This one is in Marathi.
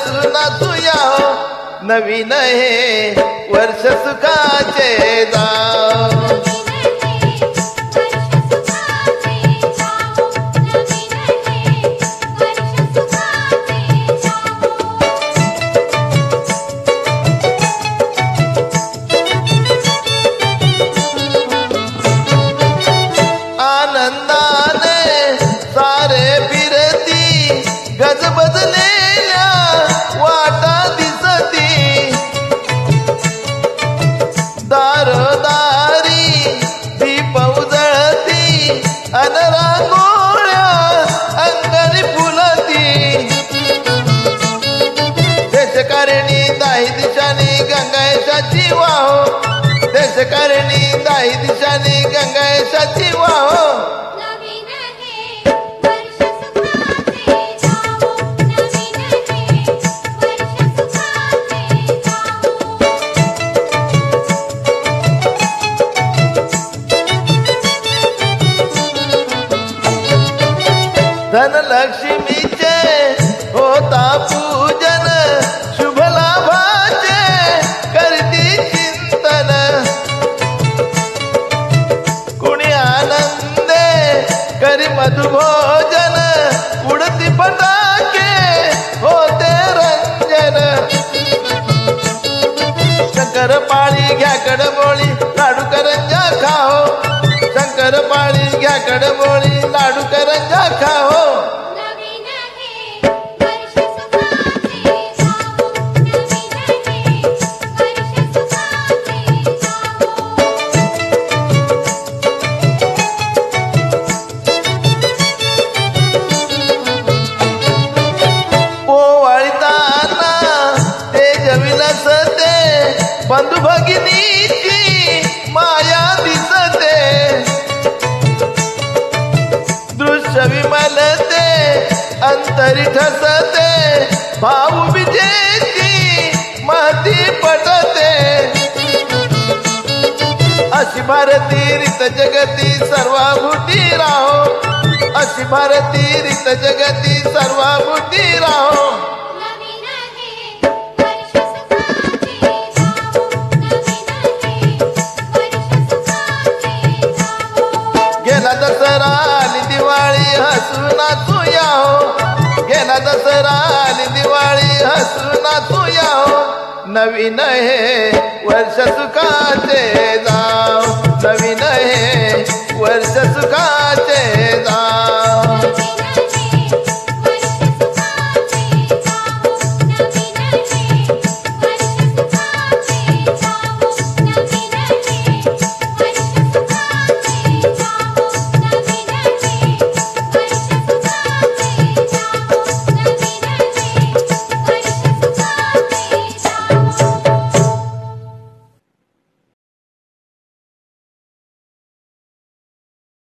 हसू नाचू या हो, नवीन हे वर्ष सुखाचे जाओ. बदलेल्या वाटा दिसती, दारोदारी दीप उजळती, अन रांगोळ्या अंगणी फुलती. देशकारणी दाही दिशानी गंगायशाची वाहो, देशकारणी दाही दिशानी गंगायशाची वाहो. धनलक्ष्मीचे होता पूजन, शुभ लाभाचे करती चिंतन. कुणी आनंदे करी मधुभोजन, उडती फटाके होते रंजन. शंकरपाळी घ्या कडबोळी लाडू करंजा खाओ, शंकरपाळी घ्या कडबोळी लाडू करंजा खाओ. पोवाळताना ते जविलसते, बंधू भगिनीची माया दिसते. दृश्य विमलते अंतरी ठसते, भाऊ विजेची महती पटते. अशी भारती रीत जगती सर्वाभूती राहो, अशी भारती रीत जगती सर्वाभूती राहो. गेला दसरा आली दिवाळी हसू नाचू या हो, गेला दसरा आली दिवाळी हसू नाचू या हो. नवीन हे वर्ष सुखाचे जाओ, नवीन हे वर्ष सुखा